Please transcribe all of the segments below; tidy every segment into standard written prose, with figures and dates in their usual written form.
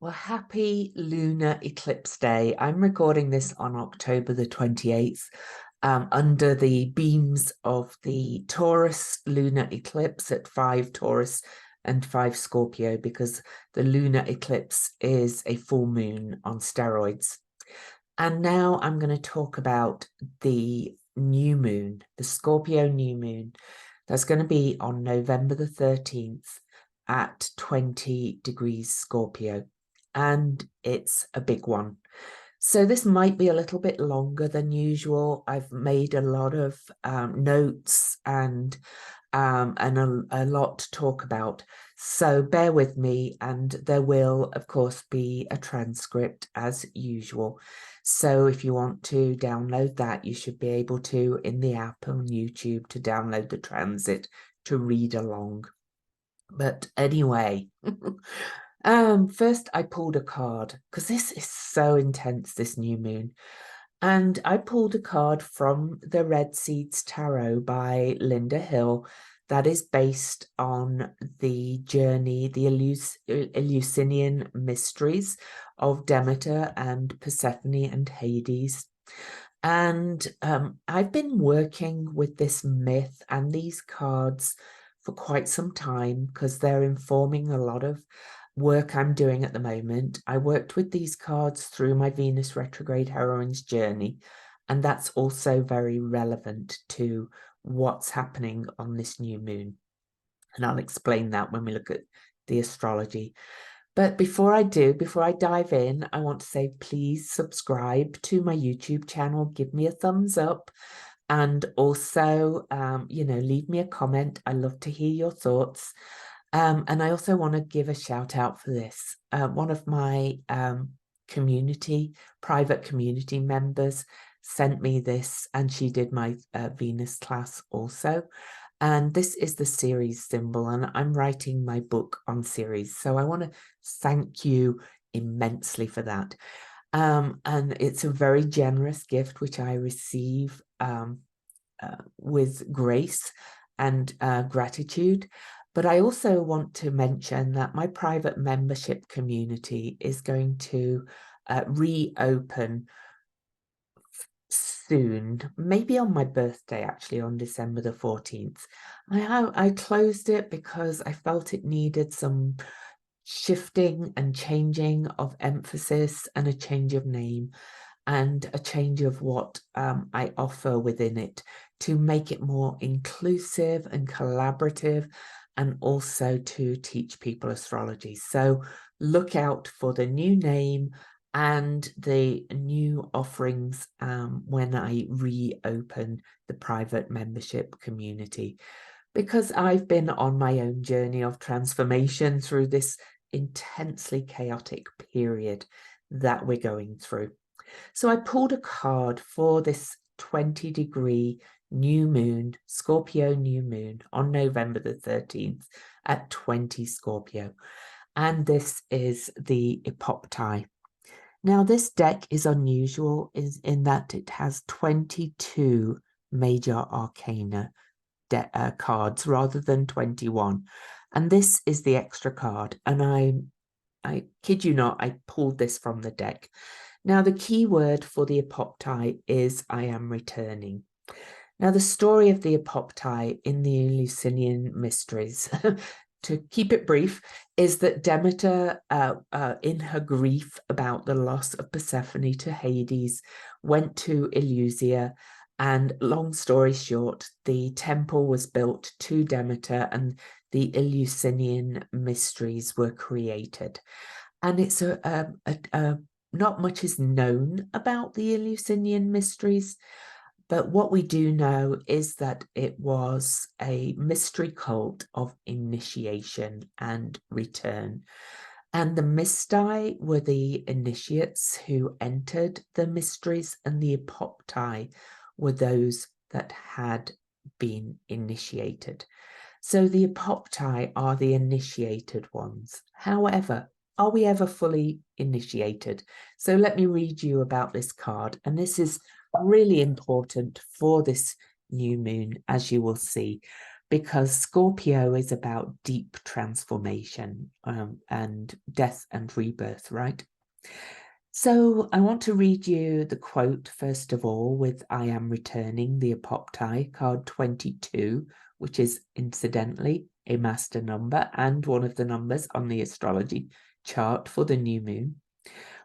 Well, happy lunar eclipse day. I'm recording this on October the 28th, under the beams of the Taurus lunar eclipse at 5 Taurus and 5 Scorpio, because the lunar eclipse is a full moon on steroids. And now I'm going to talk about the new moon, the Scorpio new moon. That's going to be on November the 13th at 20 degrees Scorpio. And it's a big one. So this might be a little bit longer than usual. I've made a lot of notes and a lot to talk about. So bear with me, and there will, of course, be a transcript as usual. So if you want to download that, you should be able to in the app on YouTube to download the transit to read along. But anyway, first I pulled a card because this is so intense, this new moon. And I pulled a card from the Red Seeds Tarot by Linda Hill that is based on the journey, the Eleusinian Mysteries of Demeter and Persephone and Hades. And I've been working with this myth and these cards for quite some time because they're informing a lot of work I'm doing at the moment. I worked with these cards through my Venus retrograde heroine's journey, and that's also very relevant to what's happening on this new moon. And I'll explain that when we look at the astrology. But before I dive in, I want to say please subscribe to my YouTube channel, give me a thumbs up, and also, leave me a comment. I love to hear your thoughts. And I also want to give a shout out for this. One of my private community members sent me this, and she did my Venus class also. And this is the Ceres symbol, and I'm writing my book on Ceres. So I want to thank you immensely for that. And it's a very generous gift, which I receive with grace and gratitude. But I also want to mention that my private membership community is going to reopen soon, maybe on my birthday, actually, on December the 14th. I closed it because I felt it needed some shifting and changing of emphasis and a change of name and a change of what I offer within it to make it more inclusive and collaborative, and also to teach people astrology. So look out for the new name and the new offerings when I reopen the private membership community, because I've been on my own journey of transformation through this intensely chaotic period that we're going through. So I pulled a card for this 20-degree new moon, Scorpio new moon, on November the 13th at 20 Scorpio. And this is the Epoptai. Now, this deck is unusual in that it has 22 major arcana cards rather than 21. And this is the extra card. And I kid you not, I pulled this from the deck. Now, the key word for the Epoptai is I am returning. Now, the story of the Epoptai in the Elusinian Mysteries, to keep it brief, is that Demeter, in her grief about the loss of Persephone to Hades, went to Eleusia. And long story short, the temple was built to Demeter and the Eleusinian Mysteries were created. And it's not much is known about the Eleusinian Mysteries, but what we do know is that it was a mystery cult of initiation and return. And the Mysti were the initiates who entered the mysteries, and the Epoptai were those that had been initiated. So the Epoptai are the initiated ones. However, are we ever fully initiated? So let me read you about this card. And this is really important for this new moon, as you will see. because Scorpio is about deep transformation and death and rebirth, right? So I want to read you the quote first of all with I Am Returning, the Epoptai, card 22, which is incidentally a master number and one of the numbers on the astrology chart for the new moon.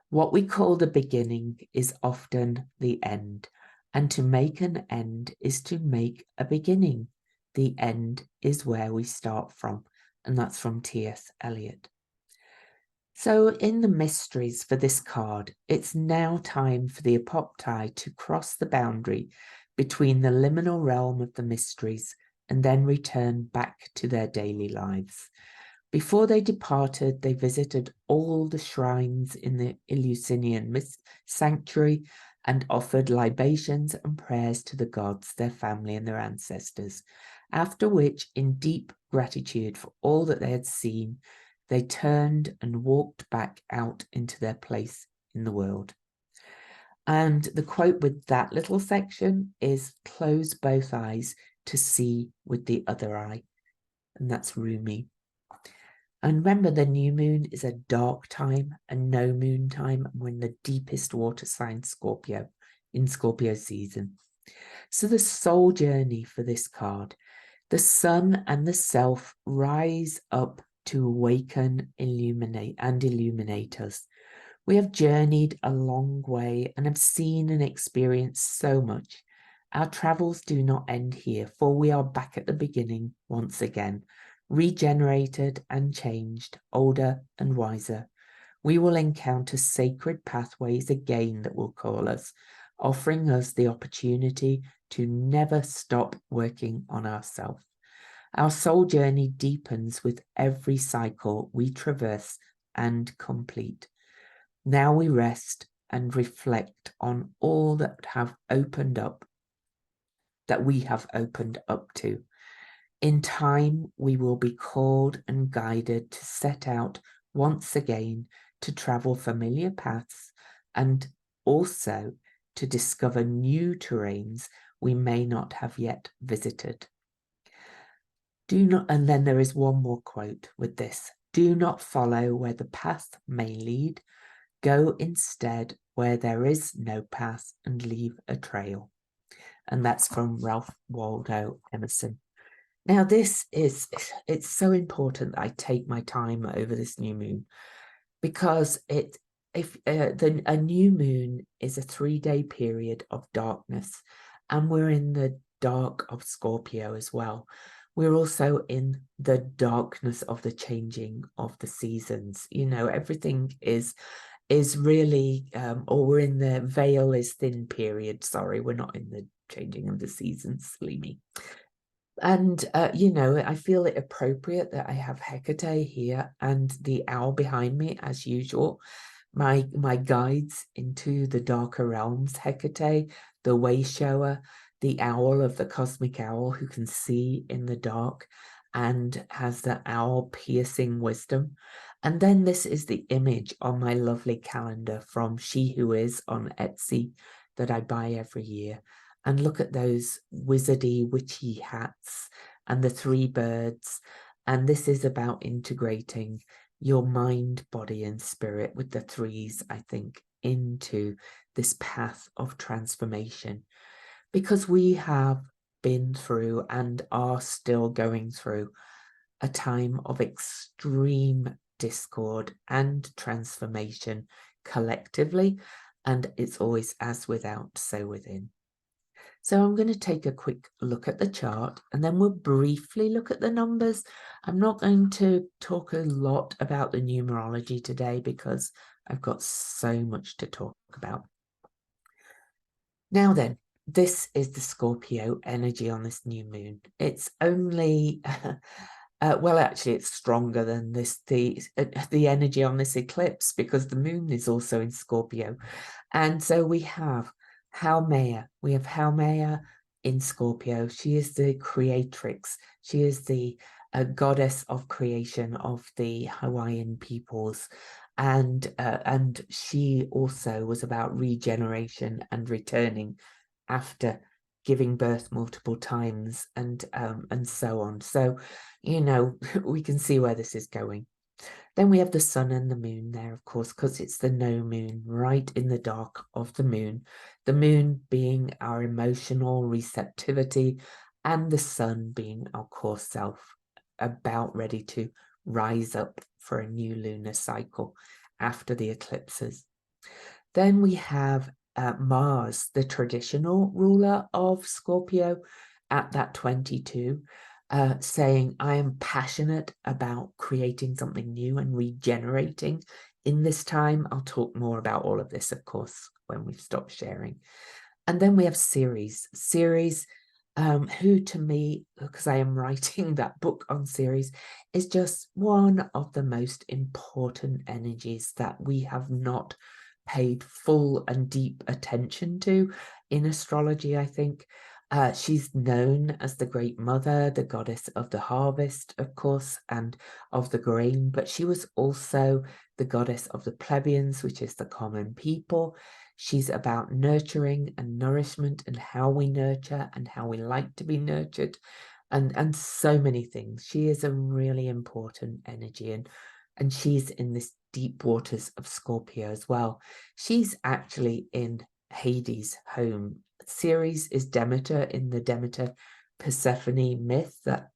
What we call the beginning is often the end, and to make an end is to make a beginning. The end is where we start from, and that's from T.S. Eliot. So in the mysteries for this card, it's now time for the Epoptai to cross the boundary between the liminal realm of the mysteries and then return back to their daily lives. Before they departed, they visited all the shrines in the Elusinian sanctuary and offered libations and prayers to the gods, their family and their ancestors, after which, in deep gratitude for all that they had seen, they turned and walked back out into their place in the world. And the quote with that little section is, "Close both eyes to see with the other eye." And that's Rumi. And remember, the new moon is a dark time and no moon time. We're in the deepest water sign, Scorpio, in Scorpio season. So the soul journey for this card, the sun and the self rise up to awaken, illuminate us. We have journeyed a long way and have seen and experienced so much. Our travels do not end here, for we are back at the beginning once again, regenerated and changed, older and wiser. We will encounter sacred pathways again that will call us, offering us the opportunity to never stop working on ourselves. Our soul journey deepens with every cycle we traverse and complete. Now we rest and reflect on all that we have opened up to. In time, we will be called and guided to set out once again to travel familiar paths and also to discover new terrains we may not have yet visited. And then there is one more quote with this. Do not follow where the path may lead. Go instead where there is no path and leave a trail. And that's from Ralph Waldo Emerson. Now, it's so important that I take my time over this new moon, because a new moon is a 3-day period of darkness, and we're in the dark of Scorpio as well. We're also in the darkness of the changing of the seasons. You know, everything is really, or we're in the veil is thin period. Sorry, we're not in the changing of the seasons, silly me. And, you know, I feel it appropriate that I have Hecate here and the owl behind me, as usual. My guides into the darker realms, Hecate, the way shower, the owl of the cosmic owl who can see in the dark and has the owl piercing wisdom. And then this is the image on my lovely calendar from She Who Is on Etsy that I buy every year. And look at those wizardy, witchy hats and the 3 birds. And this is about integrating your mind, body, and spirit with the 3s, I think, into this path of transformation. Because we have been through and are still going through a time of extreme discord and transformation collectively. And it's always as without, so within. So I'm going to take a quick look at the chart and then we'll briefly look at the numbers. I'm not going to talk a lot about the numerology today because I've got so much to talk about. Now then, this is the Scorpio energy on this new moon. It's only, well, actually, it's stronger than the energy on this eclipse because the moon is also in Scorpio. And so we have Haumea. We have Haumea in Scorpio. She is the creatrix. She is the goddess of creation of the Hawaiian peoples. And she also was about regeneration and returning after giving birth multiple times, and so on. So, you know, we can see where this is going. Then we have the sun and the moon there, of course, because it's the no moon, right in the dark of the moon. The moon being our emotional receptivity, and the sun being our core self, about ready to rise up for a new lunar cycle after the eclipses. Then we have Mars, the traditional ruler of Scorpio, at that 22, saying, I am passionate about creating something new and regenerating in this time. I'll talk more about all of this, of course, when we've stopped sharing. And then we have Ceres. Ceres, who to me, because I am writing that book on Ceres, is just one of the most important energies that we have not paid full and deep attention to in astrology, I think. She's known as the Great Mother, the goddess of the harvest, of course, and of the grain, but she was also the goddess of the plebeians, which is the common people. She's about nurturing and nourishment, and how we nurture and how we like to be nurtured, and so many things. She is a really important energy, and she's in this deep waters of Scorpio as well. She's actually in Hades' home. Ceres is Demeter in the Demeter Persephone myth, that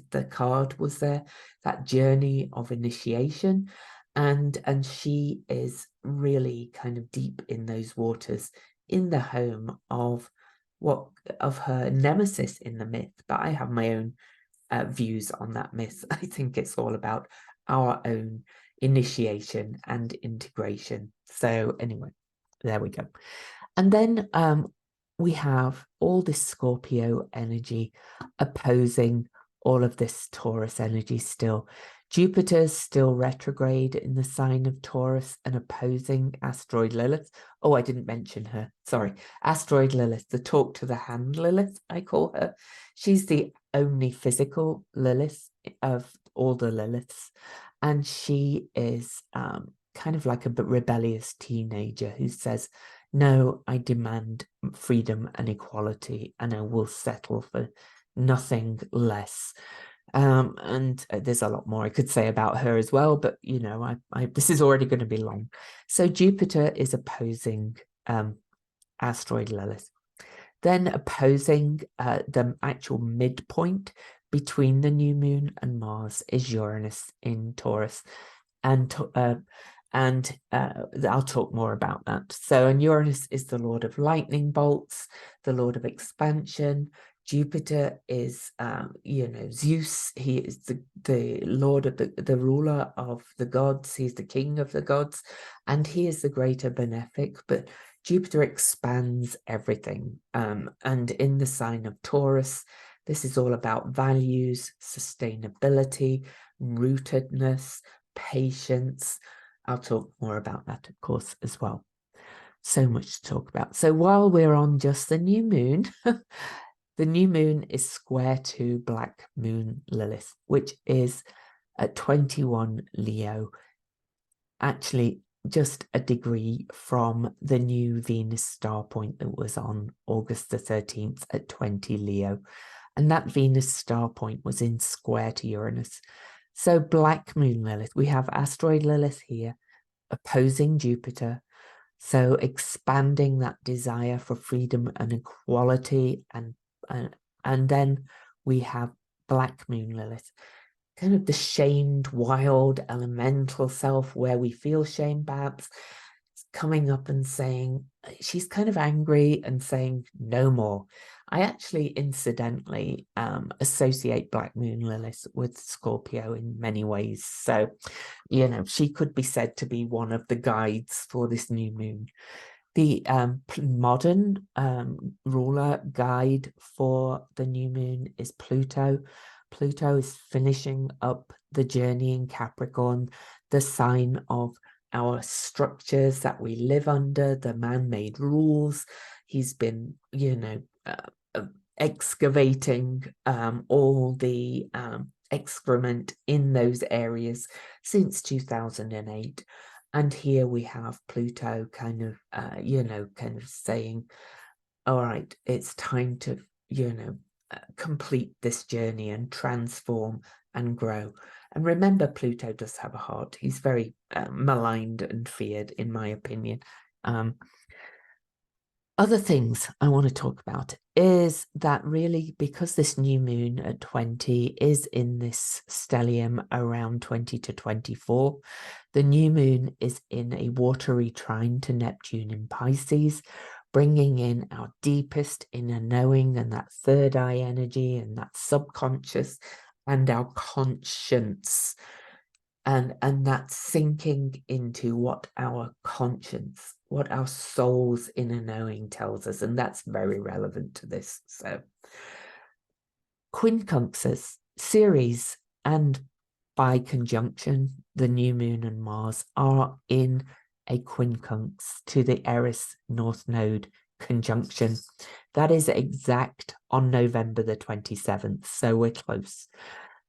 the card was there, that journey of initiation. And she is really kind of deep in those waters, in the home of her nemesis in the myth. But I have my own views on that myth. I think it's all about our own initiation and integration. So anyway, there we go. And then we have all this Scorpio energy opposing all of this Taurus energy still. Jupiter's still retrograde in the sign of Taurus and opposing asteroid Lilith. Oh, I didn't mention her. Sorry. Asteroid Lilith, the talk to the hand Lilith, I call her. She's the only physical Lilith of all the Liliths. And she is kind of like a rebellious teenager who says, no, I demand freedom and equality, and I will settle for nothing less. And there's a lot more I could say about her as well, but you know, this is already going to be long. So Jupiter is opposing asteroid Lilith. Then opposing the actual midpoint between the new moon and Mars is Uranus in Taurus, and I'll talk more about that. So, and Uranus is the lord of lightning bolts, the lord of expansion. Jupiter is, you know, Zeus. He is the lord of the ruler of the gods. He's the king of the gods, and he is the greater benefic. But Jupiter expands everything. And in the sign of Taurus, this is all about values, sustainability, rootedness, patience. I'll talk more about that, of course, as well. So much to talk about. So while we're on just the new moon, the new moon is square to Black Moon Lilith, which is at 21 Leo, actually just a degree from the new Venus star point that was on August the 13th at 20 Leo. And that Venus star point was in square to Uranus. So Black Moon Lilith, we have asteroid Lilith here opposing Jupiter. So expanding that desire for freedom and equality, and then we have Black Moon Lilith, kind of the shamed, wild, elemental self, where we feel shame perhaps, coming up and saying, she's kind of angry and saying no more. I actually incidentally associate Black Moon Lilith with Scorpio in many ways. So, you know, she could be said to be one of the guides for this new moon. The modern ruler guide for the new moon is Pluto. Pluto is finishing up the journey in Capricorn, the sign of our structures that we live under, the man-made rules. He's been, you know, excavating all the excrement in those areas since 2008. And here we have Pluto kind of, you know, kind of saying, all right, it's time to, complete this journey and transform and grow. And remember, Pluto does have a heart. He's very maligned and feared, in my opinion. Other things I want to talk about is that really, because this new moon at 20 is in this stellium around 20 to 24, the new moon is in a watery trine to Neptune in Pisces, bringing in our deepest inner knowing and that third eye energy and that subconscious and our conscience. And that's sinking into what our conscience, what our soul's inner knowing tells us, and that's very relevant to this. So quincunxes, Ceres, and by conjunction, the new moon and Mars are in a quincunx to the Eris North Node conjunction. That is exact on November the 27th, so we're close.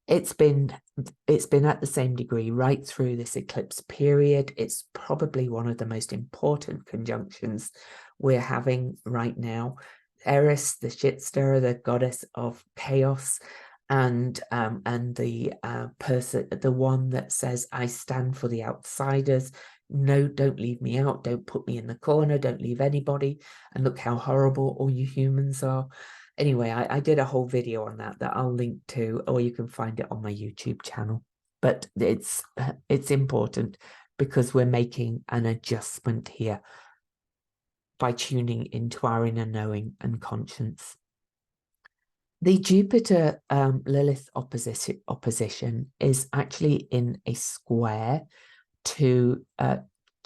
It's been at the same degree right through this eclipse period. It's probably one of the most important conjunctions we're having right now. Eris, the shit stirrer, the goddess of chaos, and the person, the one that says, I stand for the outsiders. No, don't leave me out. Don't put me in the corner. Don't leave anybody. And look how horrible all you humans are. Anyway, I did a whole video on that I'll link to, or you can find it on my YouTube channel. But it's important because we're making an adjustment here by tuning into our inner knowing and conscience. The Jupiter Lilith opposition is actually in a square to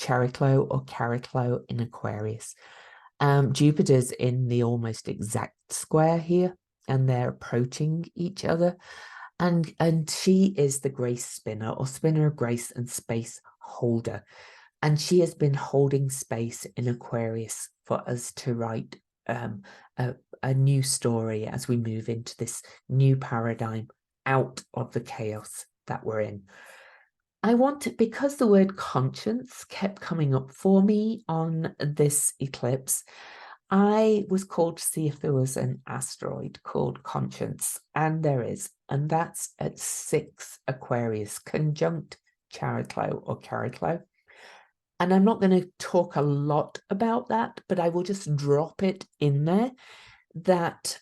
Chariklo or Chariklo in Aquarius. Jupiter's in the almost exact square here, and they're approaching each other. And she is the grace spinner, or spinner of grace and space holder. And she has been holding space in Aquarius for us to write a new story as we move into this new paradigm out of the chaos that we're in. I wanted, because the word conscience kept coming up for me on this eclipse, I was called to see if there was an asteroid called Conscience, and there is, and that's at 6 Aquarius, conjunct Chariklo or Chariklo. And I'm not going to talk a lot about that, but I will just drop it in there that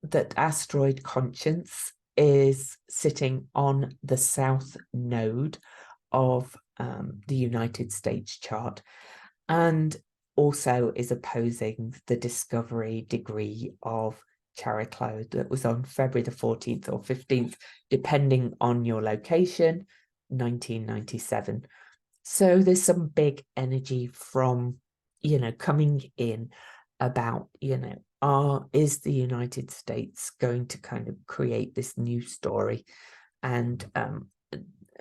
that asteroid Conscience is sitting on the south node of the United States chart, and also is opposing the discovery degree of Chariklo that was on February the 14th or 15th, depending on your location, 1997. So there's some big energy from, coming in about, is the United States going to kind of create this new story and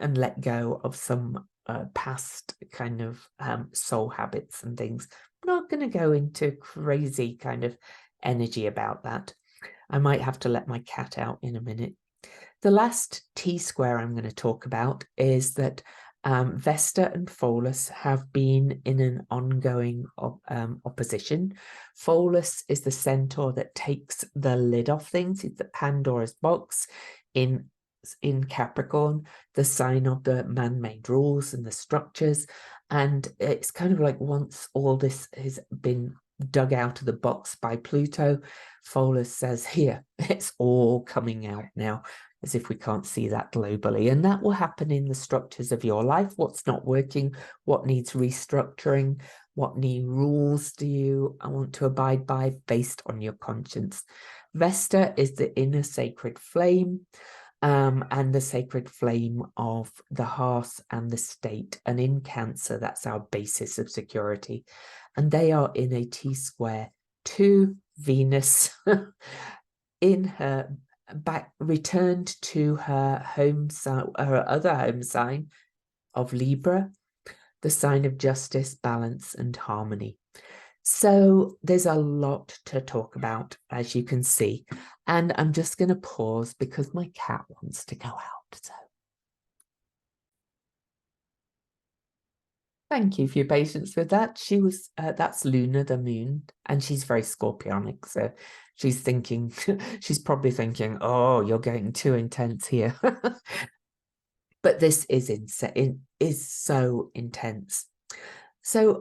let go of some past kind of soul habits and things. I'm not going to go into crazy kind of energy about that. I might have to let my cat out in a minute. The last T-square I'm going to talk about is that Vesta and Pholus have been in an ongoing opposition. Pholus is the centaur that takes the lid off things. It's the Pandora's box in Capricorn, the sign of the man-made rules and the structures. And it's kind of like once all this has been dug out of the box by Pluto, Pholus says, here, it's all coming out now, as if we can't see that globally. And that will happen in the structures of your life. What's not working, what needs restructuring, what new rules do you want to abide by based on your conscience. Vesta is the inner sacred flame, and the sacred flame of the hearth and the state. And in Cancer, that's our basis of security. And they are in a T-square to Venus in her back, returned to her home sign, her other home sign of Libra, the sign of justice, balance, and harmony. So there's a lot to talk about, as you can see, and I'm just going to pause because my cat wants to go out. So Thank you for your patience with that. She was, that's Luna, the moon, and she's very scorpionic. So she's thinking, she's probably thinking, oh, you're getting too intense here. But this is is so intense. So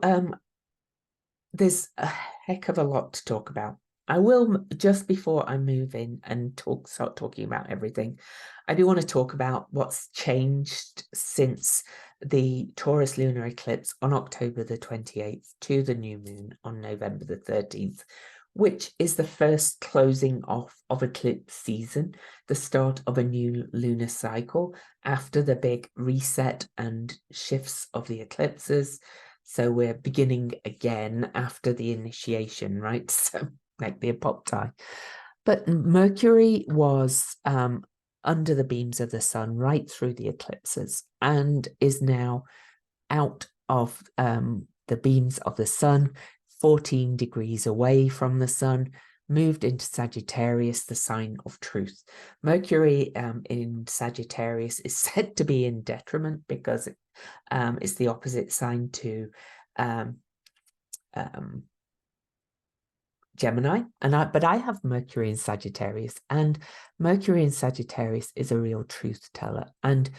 there's a heck of a lot to talk about. I will, just before I move in and start talking about everything, I do want to talk about what's changed since the Taurus lunar eclipse on October the 28th to the new moon on November the 13th, which is the first closing off of eclipse season, the start of a new lunar cycle after the big reset and shifts of the eclipses. So we're beginning again after the initiation, right? So like the Epoptai. But Mercury was under the beams of the sun right through the eclipses and is now out of the beams of the sun, 14 degrees away from the sun, moved into Sagittarius, the sign of truth. Mercury in Sagittarius is said to be in detriment because it's the opposite sign to Gemini, but I have Mercury in Sagittarius, and Mercury in Sagittarius is a real truth teller, and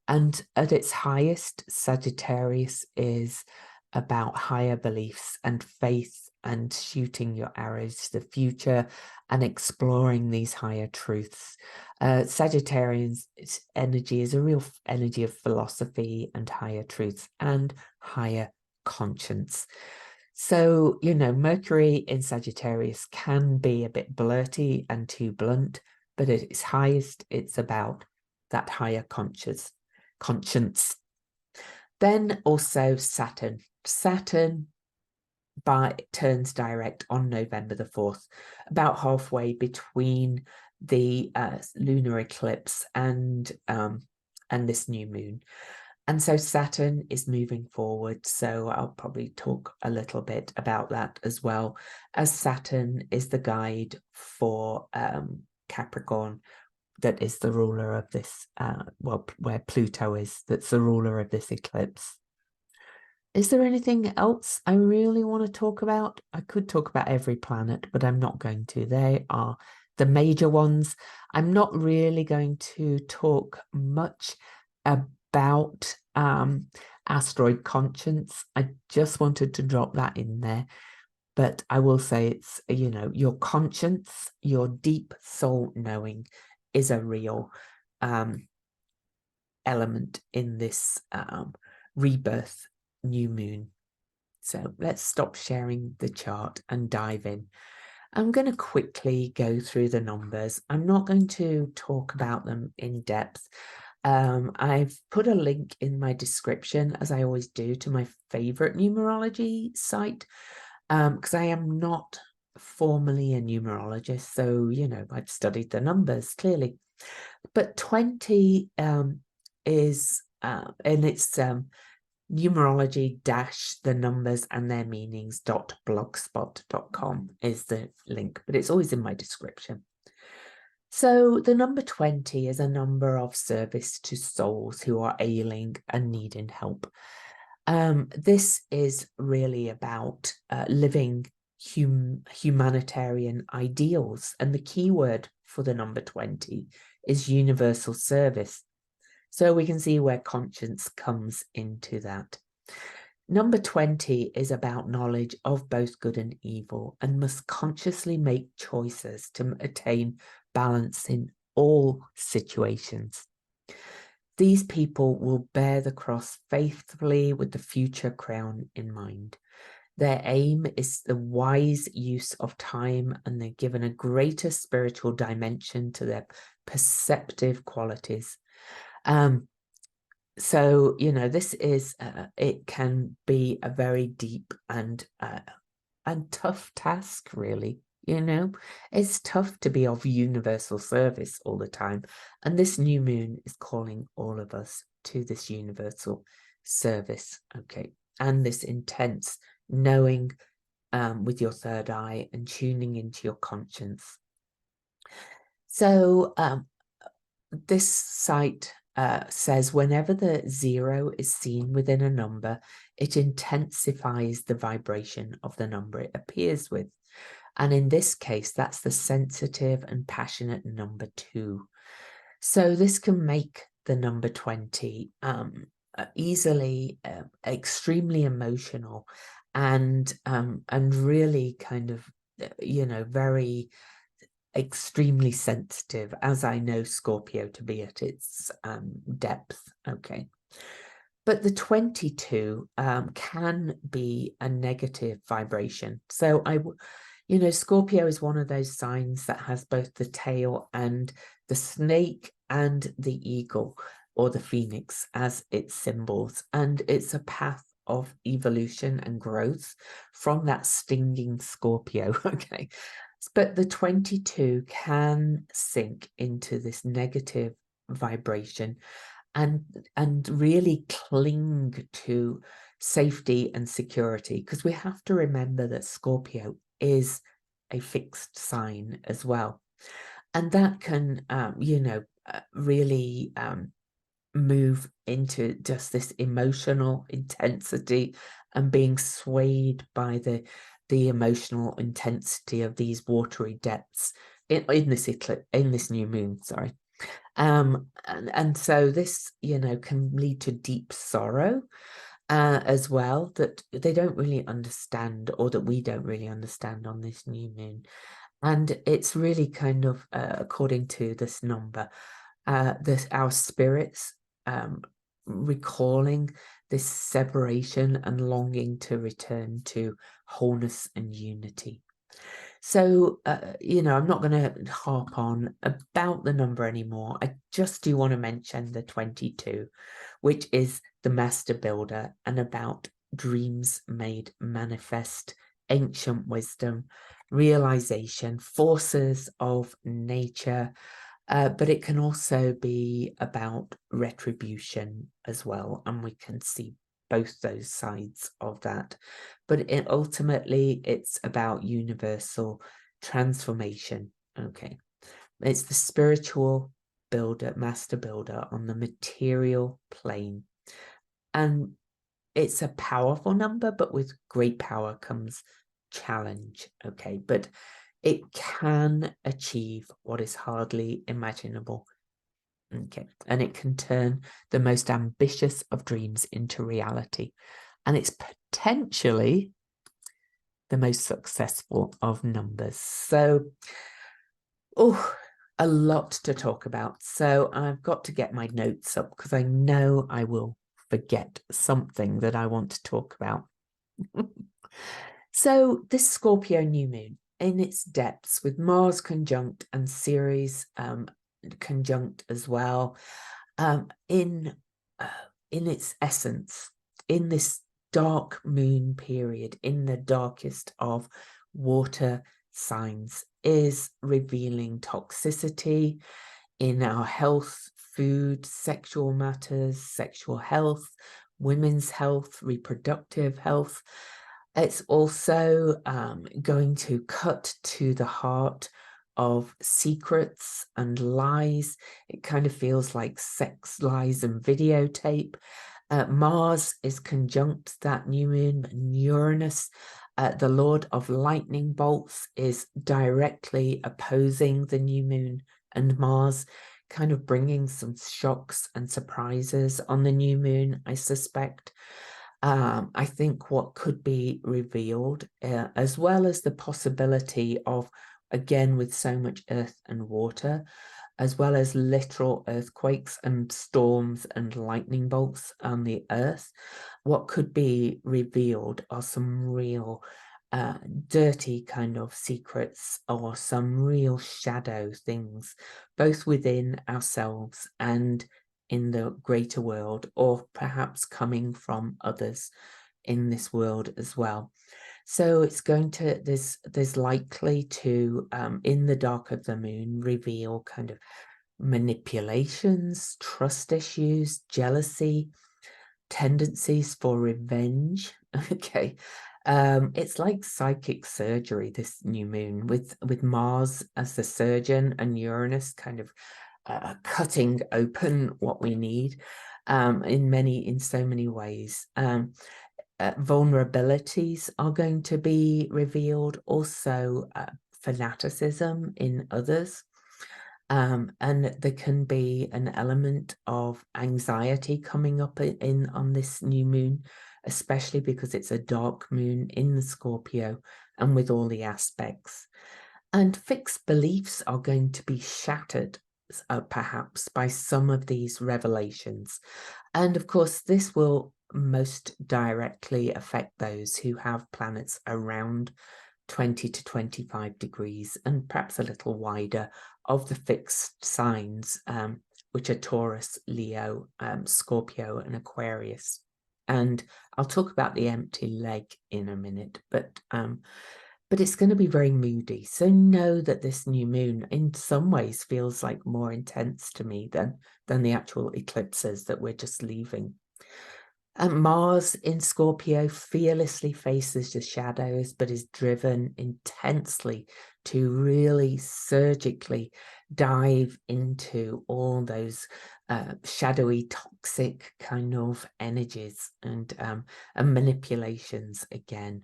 at its highest, Sagittarius is about higher beliefs and faith and shooting your arrows to the future and exploring these higher truths. Sagittarian's energy is a real energy of philosophy and higher truths and higher conscience. So, you know, Mercury in Sagittarius can be a bit blurty and too blunt, but at its highest, it's about that higher conscience. Then also Saturn. Saturn turns direct on November the 4th, about halfway between the lunar eclipse and this new moon. And so Saturn is moving forward. So I'll probably talk a little bit about that as well, as Saturn is the guide for Capricorn, that is the ruler of this, well, where Pluto is, that's the ruler of this eclipse. Is there anything else I really want to talk about? I could talk about every planet, but I'm not going to. They are the major ones. I'm not really going to talk much about asteroid conscience. I just wanted to drop that in there. But I will say it's, you know, your conscience, your deep soul knowing is a real element in this rebirth new moon. So let's stop sharing the chart and dive in. I'm going to quickly go through the numbers. I'm not going to talk about them in depth. I've put a link in my description, as I always do, to my favorite numerology site, because I am not formally a numerologist. So, you know, I've studied the numbers clearly. But 20 is, and it's numerology the numbers and their meanings.blogspot.com is the link, but it's always in my description. So the number 20 is a number of service to souls who are ailing and needing help. This is really about living humanitarian ideals, and the key word for the number 20 is universal service. So we can see where conscience comes into that. Number 20 is about knowledge of both good and evil and must consciously make choices to attain balance in all situations. These people will bear the cross faithfully with the future crown in mind. Their aim is the wise use of time, and they're given a greater spiritual dimension to their perceptive qualities. So, you know, this is, it can be a very deep and tough task, really. You know, it's tough to be of universal service all the time. And this new moon is calling all of us to this universal service, okay? And this intense knowing with your third eye and tuning into your conscience. So this site says whenever the 0 is seen within a number, it intensifies the vibration of the number it appears with. And in this case, that's the sensitive and passionate number 2. So this can make the number 20 easily extremely emotional and really kind of, very extremely sensitive, as I know Scorpio to be at its depth. Okay. But the 22 can be a negative vibration. So Scorpio is one of those signs that has both the tail and the snake and the eagle or the phoenix as its symbols. And it's a path of evolution and growth from that stinging Scorpio. Okay. But the 22 can sink into this negative vibration and really cling to safety and security, because we have to remember that Scorpio is a fixed sign as well. And that can, really move into just this emotional intensity and being swayed by the emotional intensity of these watery depths in this eclipse, in this new moon, sorry. And so this, can lead to deep sorrow as well, that they don't really understand, or that we don't really understand on this new moon. And it's really kind of, according to this number, our spirits recalling this separation and longing to return to wholeness and unity. So, I'm not going to harp on about the number anymore. I just do want to mention the 22, which is the master builder and about dreams made manifest, ancient wisdom, realization, forces of nature, but it can also be about retribution as well, and we can see both those sides of that. But ultimately, it's about universal transformation. Okay, it's the spiritual builder, master builder on the material plane, and it's a powerful number, but with great power comes challenge. Okay, but it can achieve what is hardly imaginable. Okay, and it can turn the most ambitious of dreams into reality. And it's potentially the most successful of numbers. So, a lot to talk about. So I've got to get my notes up because I know I will forget something that I want to talk about. So this Scorpio new moon, in its depths, with Mars conjunct and Ceres conjunct as well, in its essence, in this dark moon period, in the darkest of water signs, is revealing toxicity in our health, food, sexual matters, sexual health, women's health, reproductive health. It's also going to cut to the heart of secrets and lies. It kind of feels like sex, lies, and videotape. Mars is conjunct that new moon, and Uranus, the Lord of lightning bolts, is directly opposing the new moon and Mars, kind of bringing some shocks and surprises on the new moon, I suspect. I think what could be revealed, as well as the possibility of, again, with so much earth and water, as well as literal earthquakes and storms and lightning bolts on the earth, what could be revealed are some real dirty kind of secrets, or some real shadow things, both within ourselves and in the greater world, or perhaps coming from others in this world as well. So it's going to, there's likely to, in the dark of the moon, reveal kind of manipulations, trust issues, jealousy, tendencies for revenge. Okay. It's like psychic surgery, this new moon, with Mars as the surgeon and Uranus kind of cutting open what we need in so many ways. Vulnerabilities are going to be revealed, also fanaticism in others. And there can be an element of anxiety coming up on this new moon, especially because it's a dark moon in the Scorpio and with all the aspects. And fixed beliefs are going to be shattered, perhaps, by some of these revelations. And of course, this will most directly affect those who have planets around 20 to 25 degrees and perhaps a little wider of the fixed signs, which are Taurus, Leo, Scorpio, and Aquarius. And I'll talk about the empty leg in a minute, but it's going to be very moody. So know that this new moon in some ways feels like more intense to me than the actual eclipses that we're just leaving. And Mars in Scorpio fearlessly faces the shadows, but is driven intensely to really surgically dive into all those shadowy, toxic kind of energies and manipulations again.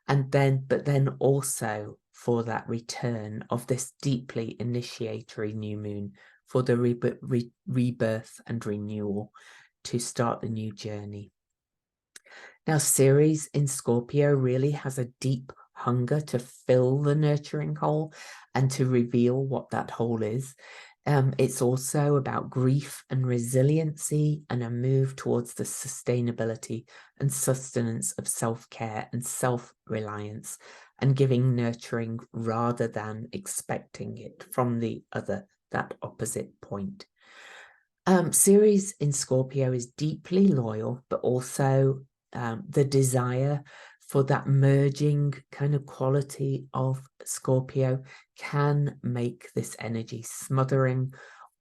And then, but then also for that return of this deeply initiatory new moon for the rebirth and renewal to start the new journey. Now, Ceres in Scorpio really has a deep hunger to fill the nurturing hole and to reveal what that hole is. It's also about grief and resiliency and a move towards the sustainability and sustenance of self-care and self-reliance and giving nurturing rather than expecting it from the other, that opposite point. Ceres in Scorpio is deeply loyal, but also the desire for that merging kind of quality of Scorpio can make this energy smothering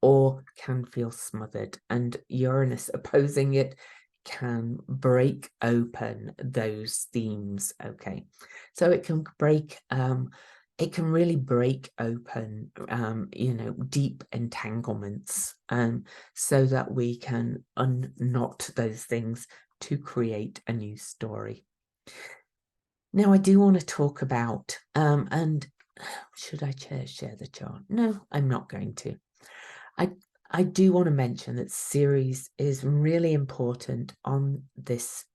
or can feel smothered. And Uranus opposing it can break open those themes. Okay, so it can break it can really break open, deep entanglements, so that we can unknot those things to create a new story. Now, I do want to talk about, and should I share the chart? No, I'm not going to. I do want to mention that Ceres is really important on this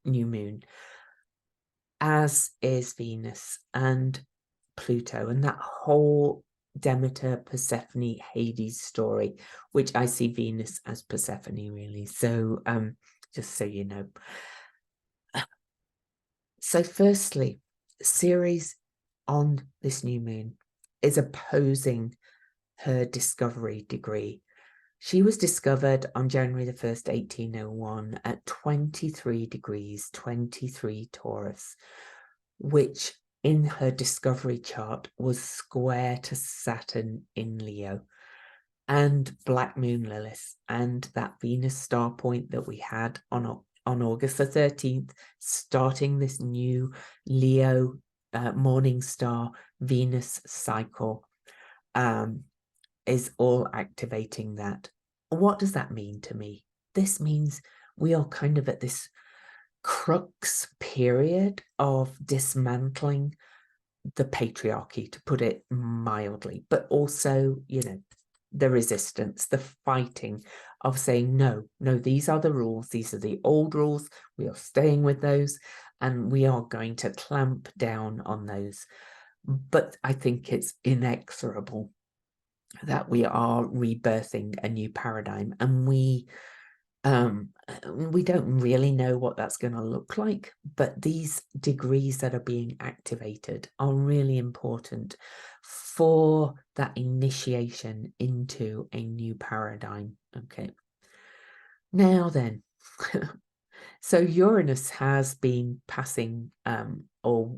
new moon, as is Venus and Pluto, and that whole Demeter, Persephone, Hades story, which I see Venus as Persephone, really. So just so you know. So firstly, Ceres on this new moon is opposing her discovery degree. She was discovered on January the 1st, 1801 at 23 degrees, 23 Taurus, which in her discovery chart was square to Saturn in Leo and Black Moon Lilith and that Venus star point that we had on August the 13th, starting this new Leo morning star Venus cycle, is all activating that. What does that mean to me? This means we are kind of at this crux period of dismantling the patriarchy, to put it mildly, but also, the resistance, the fighting of saying, no, these are the rules. These are the old rules. We are staying with those and we are going to clamp down on those. But I think it's inexorable that we are rebirthing a new paradigm, and we don't really know what that's going to look like, but these degrees that are being activated are really important for that initiation into a new paradigm. Okay, now then, so Uranus has been passing or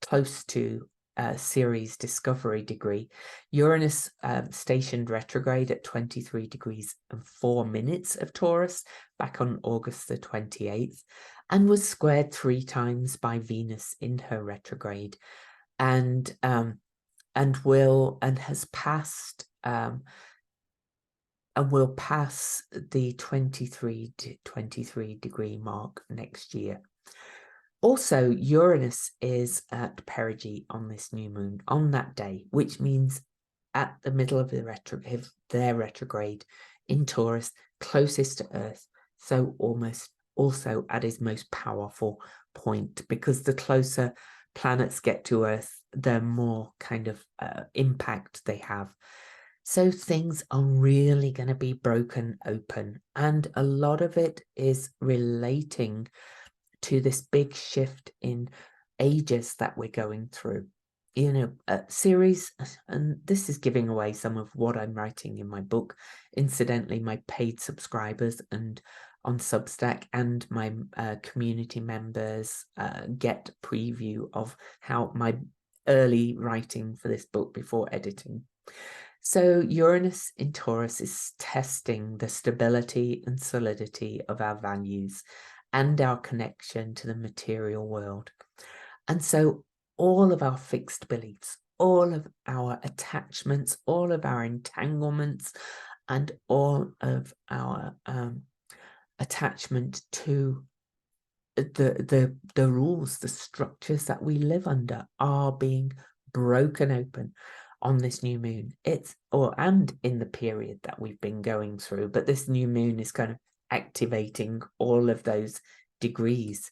close to Ceres discovery degree. Uranus stationed retrograde at 23 degrees and 4 minutes of Taurus back on August the 28th, and was squared 3 times by Venus in her retrograde, and has passed and we'll pass the 23 to 23 degree mark next year. Also, Uranus is at perigee on this new moon on that day, which means at the middle of their retrograde in Taurus, closest to Earth, so almost also at its most powerful point, because the closer planets get to Earth, the more kind of impact they have. So things are really going to be broken open, and a lot of it is relating to this big shift in ages that we're going through. You know, a series, and this is giving away some of what I'm writing in my book. Incidentally, my paid subscribers and on Substack and my community members get preview of how my early writing for this book before editing. So Uranus in Taurus is testing the stability and solidity of our values and our connection to the material world. And so all of our fixed beliefs, all of our attachments, all of our entanglements, and all of our attachment to the rules, the structures that we live under are being broken open on this new moon. And in the period that we've been going through, but this new moon is kind of activating all of those degrees.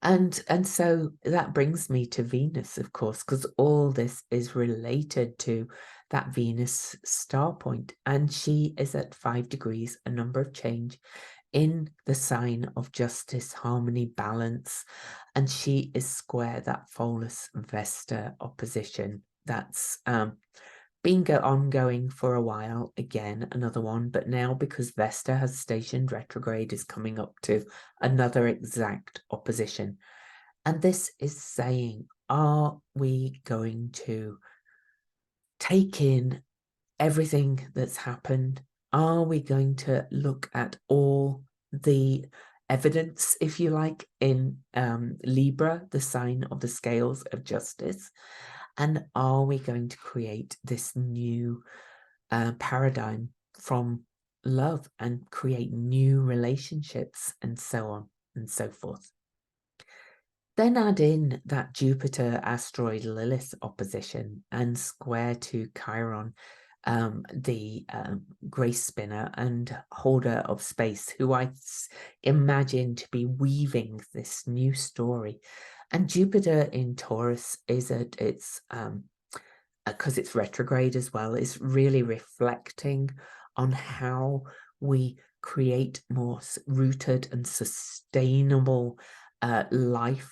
And so that brings me to Venus, of course, because all this is related to that Venus star point, and she is at 5 degrees, a number of change, in the sign of justice, harmony, balance, and she is square that Pholus Vesta opposition that's been ongoing for a while. Again, another one, but now because Vesta has stationed retrograde, is coming up to another exact opposition. And this is saying, are we going to take in everything that's happened? Are we going to look at all the evidence, if you like, in Libra, the sign of the scales of justice? And are we going to create this new paradigm from love and create new relationships and so on and so forth? Then add in that Jupiter asteroid Lilith opposition and square to Chiron, the grace spinner and holder of space, who I imagine to be weaving this new story. And Jupiter in Taurus is at its, because it's retrograde as well, is really reflecting on how we create more rooted and sustainable life,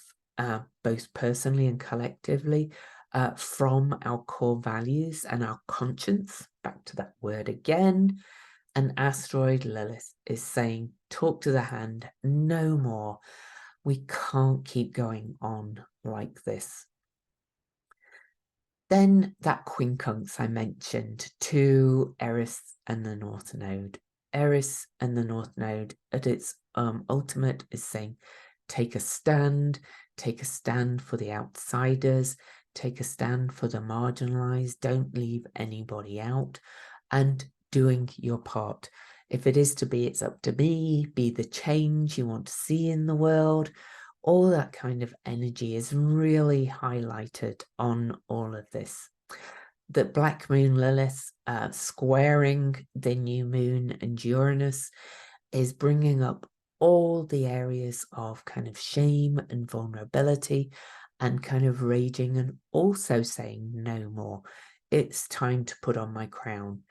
both personally and collectively, from our core values and our conscience. Back to that word again. And asteroid Lilith is saying, talk to the hand, no more. We can't keep going on like this. Then that quincunx I mentioned to Eris and the North Node. Eris and the North Node at its ultimate is saying, take a stand for the outsiders, take a stand for the marginalized, don't leave anybody out, and doing your part. If it is to be, it's up to me, be the change you want to see in the world. All that kind of energy is really highlighted on all of this. The Black Moon Lilith squaring the new moon and Uranus is bringing up all the areas of kind of shame and vulnerability and kind of raging, and also saying no more. It's time to put on my crown.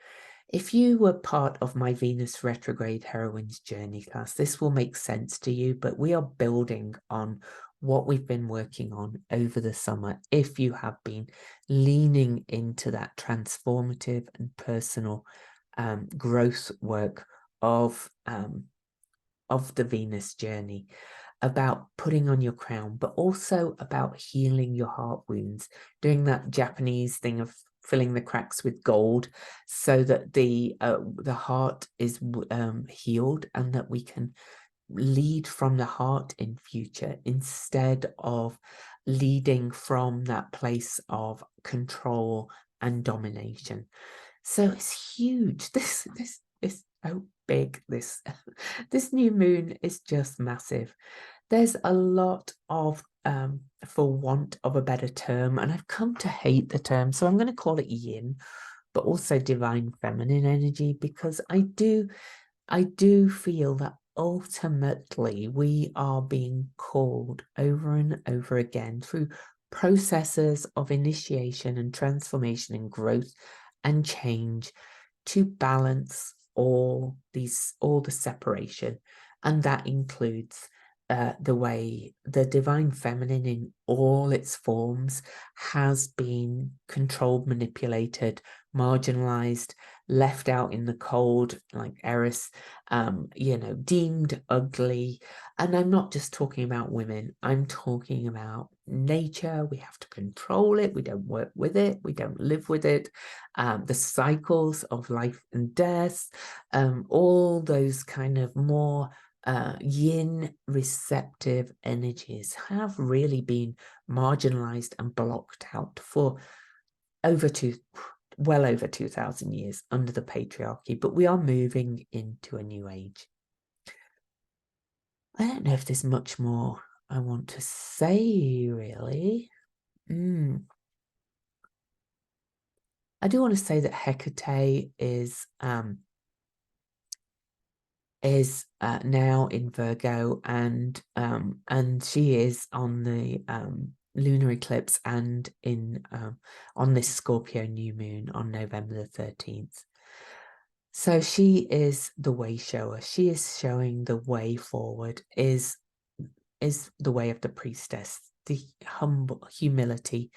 If you were part of my Venus retrograde heroines journey class, this will make sense to you, but we are building on what we've been working on over the summer. If you have been leaning into that transformative and personal growth work of the Venus journey, about putting on your crown, but also about healing your heart wounds, doing that Japanese thing of filling the cracks with gold so that the heart is healed, and that we can lead from the heart in future instead of leading from that place of control and domination. So it's huge. This is so big. This this new moon is just massive. There's a lot of, for want of a better term, and I've come to hate the term, so I'm going to call it yin, but also divine feminine energy, because I do feel that ultimately we are being called over and over again through processes of initiation and transformation and growth and change to balance all the separation. And that includes the way the divine feminine in all its forms has been controlled, manipulated, marginalized, left out in the cold, like Eris, deemed ugly. And I'm not just talking about women, I'm talking about nature. We have to control it. We don't work with it. We don't live with it. The cycles of life and death, all those kind of more yin receptive energies have really been marginalized and blocked out for well over 2,000 years under the patriarchy, but we are moving into a new age. I don't know if there's much more I want to say, really. I do want to say that Hecate is now in Virgo, and she is on the lunar eclipse and in on this Scorpio new moon on November the 13th. So she is the way shower. She is showing the way forward, is the way of the priestess, the humble humility,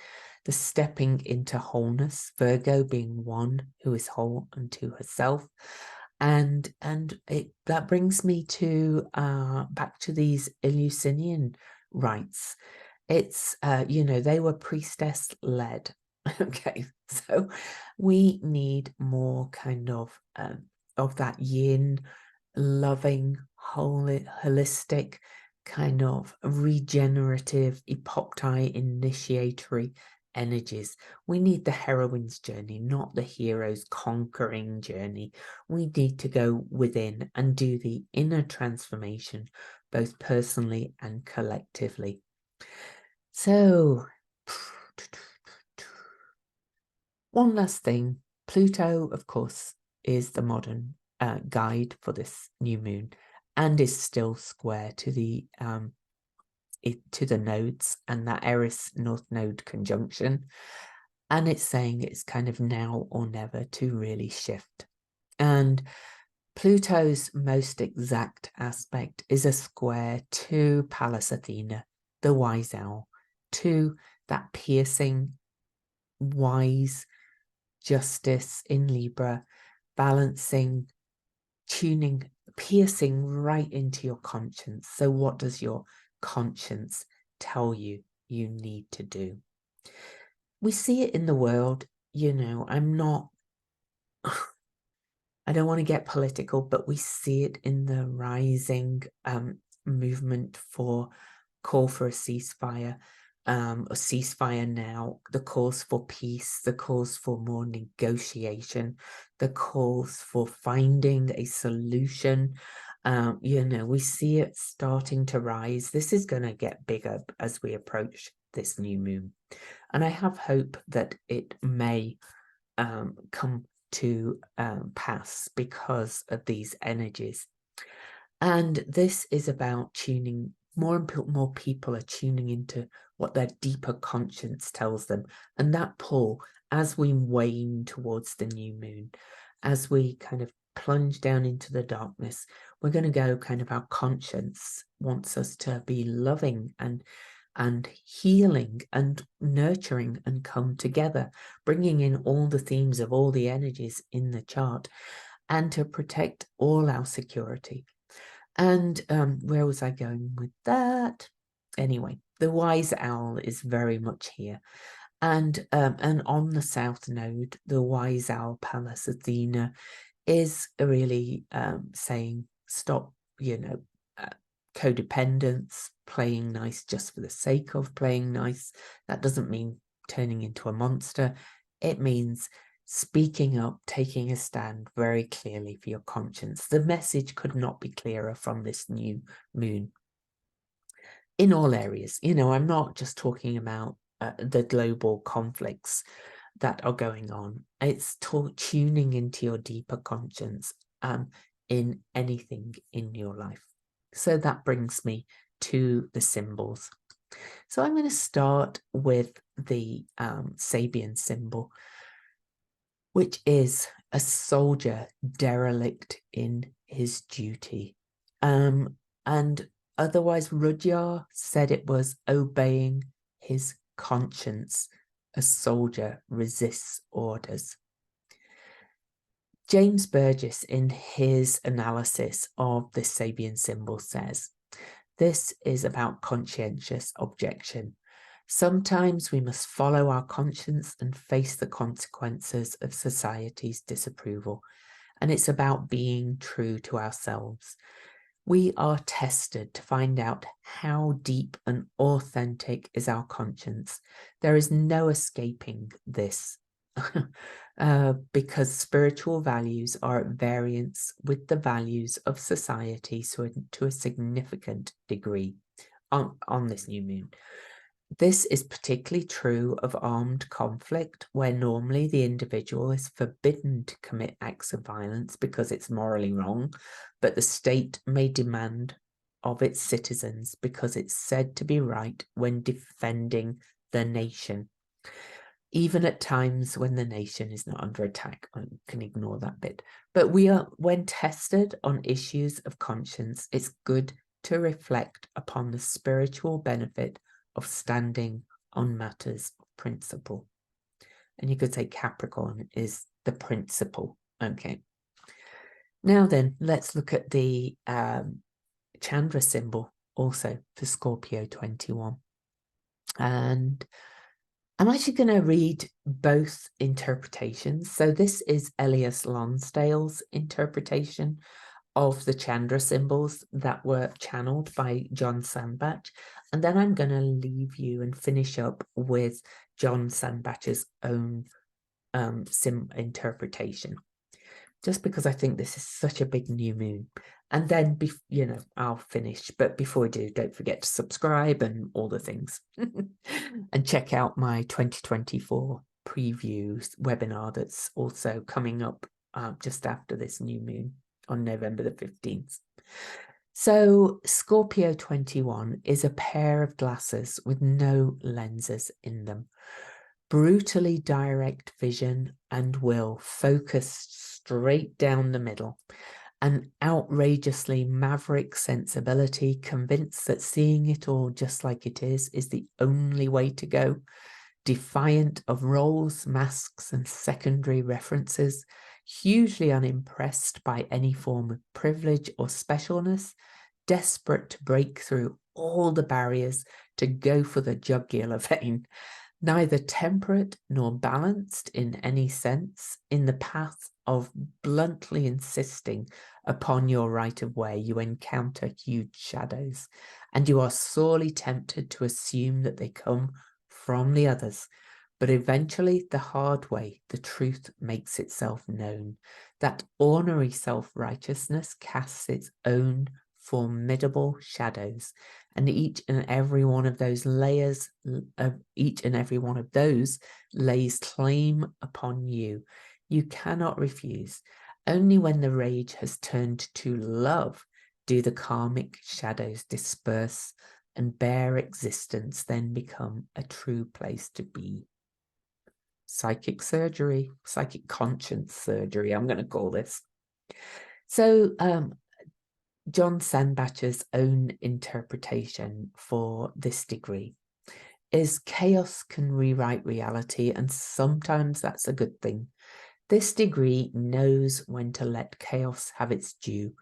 the stepping into wholeness, Virgo being one who is whole unto herself. And that brings me to back to these Eleusinian rites. It's they were priestess led. Okay, so we need more kind of that yin, loving, holistic, kind of regenerative, Epoptai initiatory energies. We need the heroine's journey, not the hero's conquering journey. We need to go within and do the inner transformation, both personally and collectively. So, one last thing. Pluto, of course, is the modern guide for this new moon, and is still square to the nodes and that Eris North Node conjunction. And it's saying it's kind of now or never to really shift. And Pluto's most exact aspect is a square to Pallas Athena, the wise owl, to that piercing, wise justice in Libra, balancing, tuning, piercing right into your conscience. So what does your conscience tell you need to do? We see it in the world, I don't want to get political, but we see it in the rising movement for call for a ceasefire now, the calls for peace, the calls for more negotiation, the calls for finding a solution. We see it starting to rise. This is going to get bigger as we approach this new moon. And I have hope that it may come to pass because of these energies. And this is about tuning. More people are tuning into what their deeper conscience tells them. And that pull, as we wane towards the new moon, as we kind of plunge down into the darkness, we're going to go kind of, our conscience wants us to be loving and healing and nurturing and come together, bringing in all the themes of all the energies in the chart, and to protect all our security. And where was I going with that? Anyway, the wise owl is very much here. And on the south node, the wise owl Pallas Athena is really saying, stop, codependence, playing nice just for the sake of playing nice. That doesn't mean turning into a monster. It means speaking up, taking a stand very clearly for your conscience. The message could not be clearer from this new moon. In all areas, you know, I'm not just talking about the global conflicts that are going on. It's tuning into your deeper conscience in anything in your life. So that brings me to the symbols. So I'm going to start with the Sabian symbol, which is a soldier derelict in his duty. And otherwise, Rudyard said it was obeying his conscience. A soldier resists orders. James Burgess, in his analysis of the Sabian symbol, says, this is about conscientious objection. Sometimes we must follow our conscience and face the consequences of society's disapproval. And it's about being true to ourselves. We are tested to find out how deep and authentic is our conscience. There is no escaping this. Because spiritual values are at variance with the values of society, so to a significant degree on this new moon. This is particularly true of armed conflict, where normally the individual is forbidden to commit acts of violence because it's morally wrong, but the state may demand of its citizens because it's said to be right when defending the nation. Even at times when the nation is not under attack. I can ignore that bit. But when tested on issues of conscience, it's good to reflect upon the spiritual benefit of standing on matters of principle. And you could say Capricorn is the principle. Okay. Now then, let's look at the Chandra symbol also for Scorpio 21. And I'm actually going to read both interpretations. So this is Elias Lonsdale's interpretation of the Chandra symbols that were channeled by John Sandbach. And then I'm going to leave you and finish up with John Sandbach's own interpretation, just because I think this is such a big new moon. And then, you know, I'll finish. But before I do, don't forget to subscribe and all the things. And check out my 2024 previews webinar that's also coming up just after this new moon on November the 15th. So Scorpio 21 is a pair of glasses with no lenses in them. Brutally direct vision and will focused straight down the middle. An outrageously maverick sensibility, convinced that seeing it all just like it is the only way to go. Defiant of roles, masks, and secondary references, hugely unimpressed by any form of privilege or specialness, desperate to break through all the barriers to go for the jugular vein. Neither temperate nor balanced in any sense, in the path of bluntly insisting upon your right of way, you encounter huge shadows, and you are sorely tempted to assume that they come from the others. But eventually, the hard way, the truth makes itself known. That ornery self-righteousness casts its own formidable shadows, and each and every one of those lays claim upon you. You cannot refuse. Only when the rage has turned to love do the karmic shadows disperse, and bare existence then become a true place to be. Psychic surgery, psychic conscience surgery, I'm going to call this. So John Sandbach's own interpretation for this degree is chaos can rewrite reality, and sometimes that's a good thing. This degree knows when to let chaos have its due.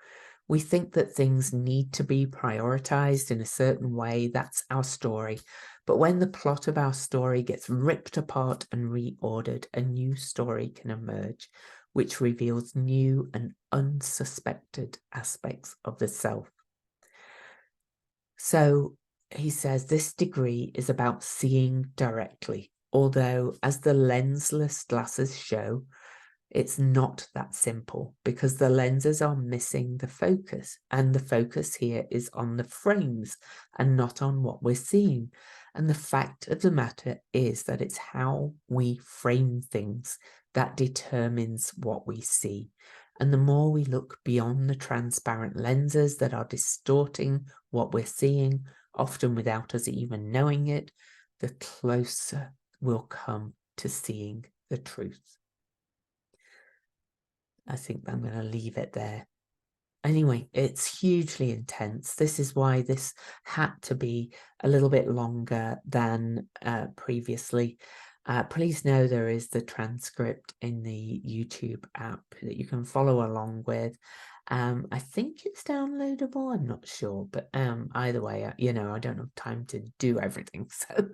We think that things need to be prioritized in a certain way. That's our story. But when the plot of our story gets ripped apart and reordered, a new story can emerge, which reveals new and unsuspected aspects of the self. So he says this degree is about seeing directly, although, as the lensless glasses show, It's not that simple because the lenses are missing the focus, and the focus here is on the frames and not on what we're seeing. And the fact of the matter is that it's how we frame things that determines what we see. And the more we look beyond the transparent lenses that are distorting what we're seeing, often without us even knowing it, the closer we'll come to seeing the truth. I think I'm going to leave it there. Anyway, it's hugely intense. This is why this had to be a little bit longer than previously. Please know there is the transcript in the YouTube app that you can follow along with. I think it's downloadable. I'm not sure, but either way, you know, I don't have time to do everything, so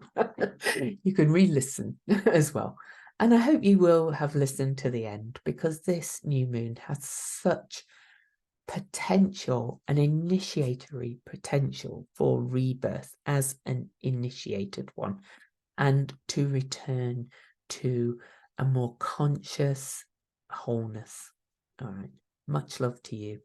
you can re-listen as well. And I hope you will have listened to the end, because this new moon has such potential, an initiatory potential for rebirth as an initiated one, and to return to a more conscious wholeness. All right. Much love to you.